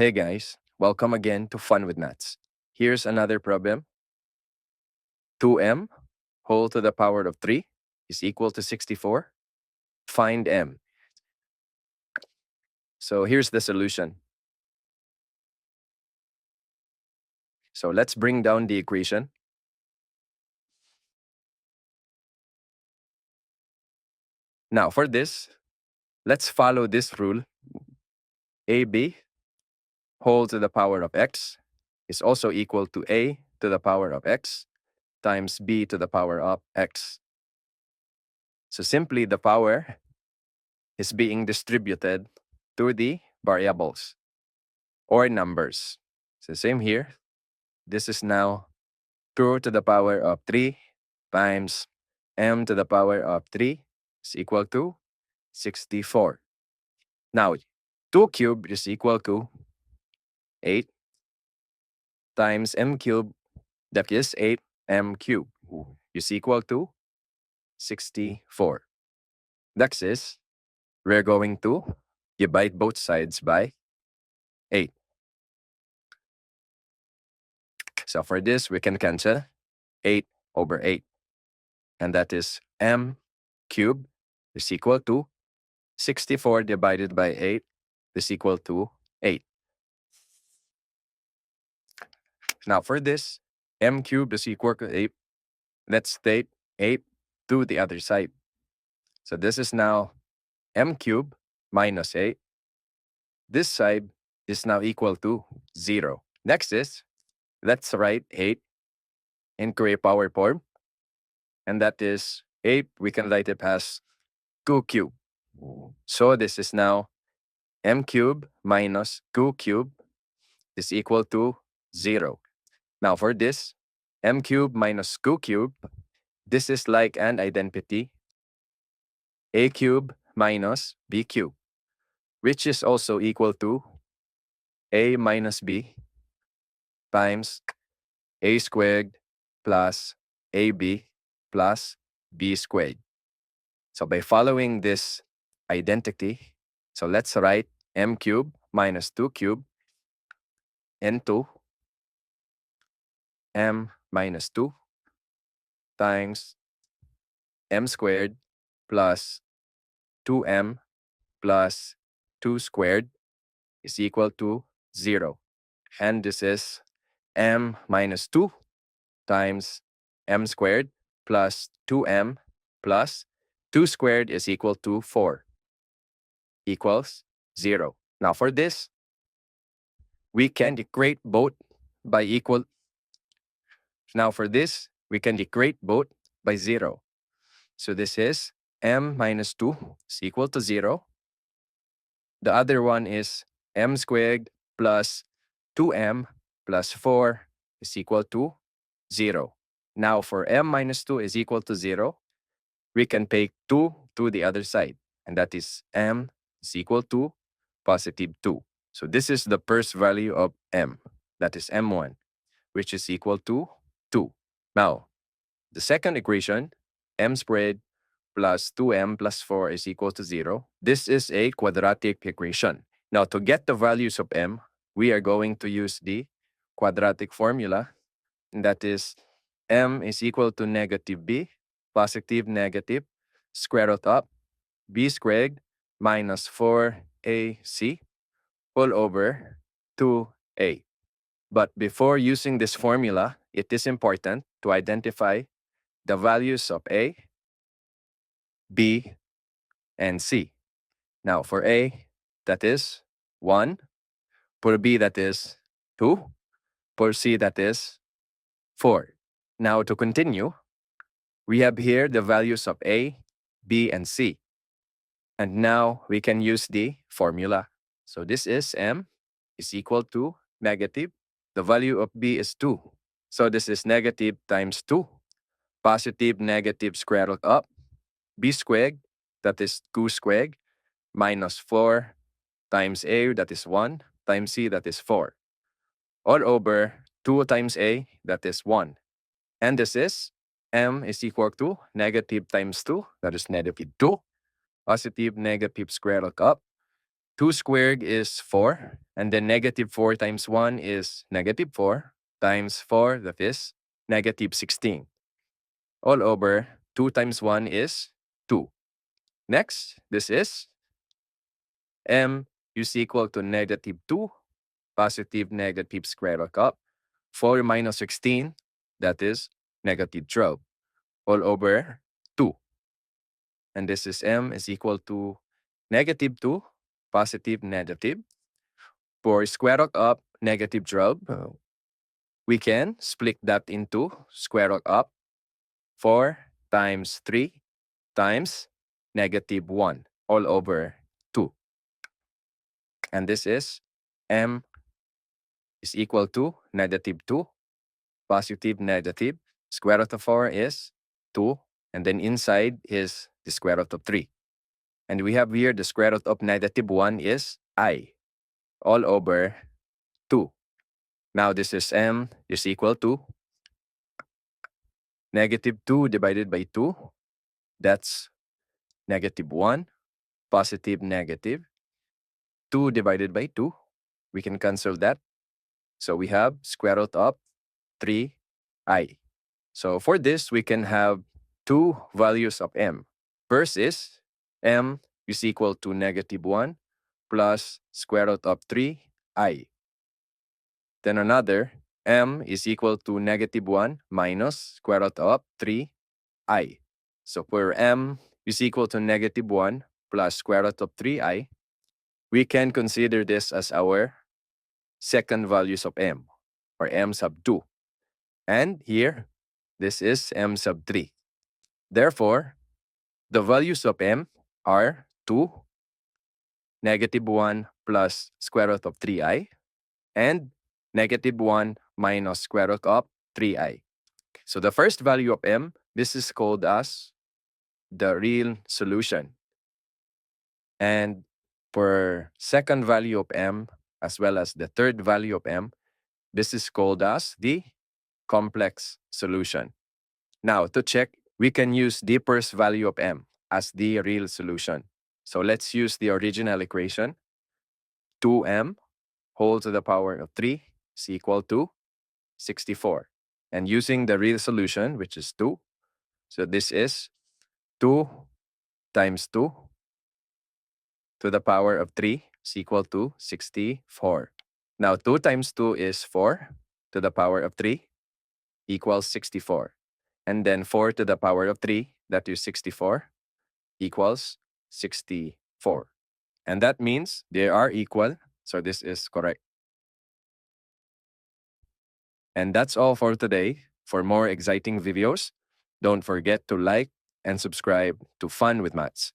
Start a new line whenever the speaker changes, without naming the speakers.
Hey guys, welcome again to Fun with Maths. Here's another problem. 2m whole to the power of 3 is equal to 64. Find m. So here's the solution. So let's bring down the equation. Now for this, let's follow this rule. ab whole to the power of x is also equal to a to the power of x times b to the power of x. So simply the power is being distributed to the variables or numbers. So same here. This is now 2 to the power of 3 times m to the power of 3 is equal to 64. Now, 2 cubed is equal to 8 times m cubed, that is 8m cubed, is equal to 64. That is, we're going to divide both sides by 8. So for this, we can cancel 8 over 8. And that is m cubed is equal to 64 divided by 8 is equal to 8. Now for this, m cubed is equal to 8. Let's take 8 to the other side. So this is now m cubed minus 8. This side is now equal to 0. Next is, let's write 8 in create power form. And that is 8, we can write it as 2 cubed. So this is now m cubed minus 2 cubed is equal to 0. Now for this, m cubed minus 2 cubed, this is like an identity, a cubed minus b cubed, which is also equal to a minus b times a squared plus ab plus b squared. So by following this identity, so let's write m cubed minus 2 cubed into m minus 2 times m squared plus 2m plus 2 squared is equal to 0. And this is m minus 2 times m squared plus 2m plus 2 squared is equal to 4 equals 0. Now for this, we can equate both by equal. Now for this, we can equate both by 0. So this is m minus 2 is equal to 0. The other one is m squared plus 2m plus 4 is equal to 0. Now for m minus 2 is equal to 0, we can take 2 to the other side. And that is m is equal to positive 2. So this is the first value of m. That is m1, which is equal to 2. Now, the second equation, m squared plus 2m plus 4 is equal to 0. This is a quadratic equation. Now, to get the values of m, we are going to use the quadratic formula. And that is m is equal to negative b, positive negative, square root of b squared minus 4ac all over 2a. But before using this formula, it is important to identify the values of a, b, and c. Now for a, that is 1. For b, that is 2. For c, that is 4. Now to continue, we have here the values of a, b, and c. And now we can use the formula. So this is m is equal to negative. The value of b is 2. So this is negative times 2. Positive negative square root of b squared, that is 2 squared, minus 4 times a, that is 1, times c, that is 4. All over 2 times a, that is 1. And this is m is equal to negative times 2, that is negative 2. Positive negative square root of 2 squared is 4. And then negative 4 times 1 is negative 4 times 4, that is negative 16. All over 2 times 1 is 2. Next, this is m is equal to negative 2, positive negative square root of 4 minus 16, that is negative 12, all over 2. And this is m is equal to negative 2, positive negative. For square root of negative 12, we can split that into square root of 4 times 3 times negative 1 all over 2. And this is m is equal to negative 2, positive negative. Square root of 4 is 2, and then inside is the square root of 3. And we have here the square root of negative 1 is I, all over 2. Now this is m is equal to negative 2 divided by 2. That's negative 1, positive negative. 2 divided by 2. We can cancel that. So we have square root of 3i. So for this, we can have two values of m. First is m is equal to negative 1 plus square root of 3i. Then another, m is equal to negative 1 minus square root of 3i. So for m is equal to negative 1 plus square root of 3i, we can consider this as our second values of m, or m sub 2. And here, this is m sub 3. Therefore, the values of m are 2, negative 1 plus square root of 3i, and negative 1 minus square root of 3i. So the first value of m, this is called as the real solution. And for second value of m, as well as the third value of m, this is called as the complex solution. Now, to check, we can use the first value of m as the real solution. So let's use the original equation. 2m whole to the power of 3 is equal to 64. And using the real solution, which is 2, so this is 2 times 2 to the power of 3 is equal to 64. Now, 2 times 2 is 4 to the power of 3 equals 64. And then 4 to the power of 3, that is 64, equals 64. And that means they are equal, so this is correct. And that's all for today. For more exciting videos, don't forget to like and subscribe to Fun with Maths.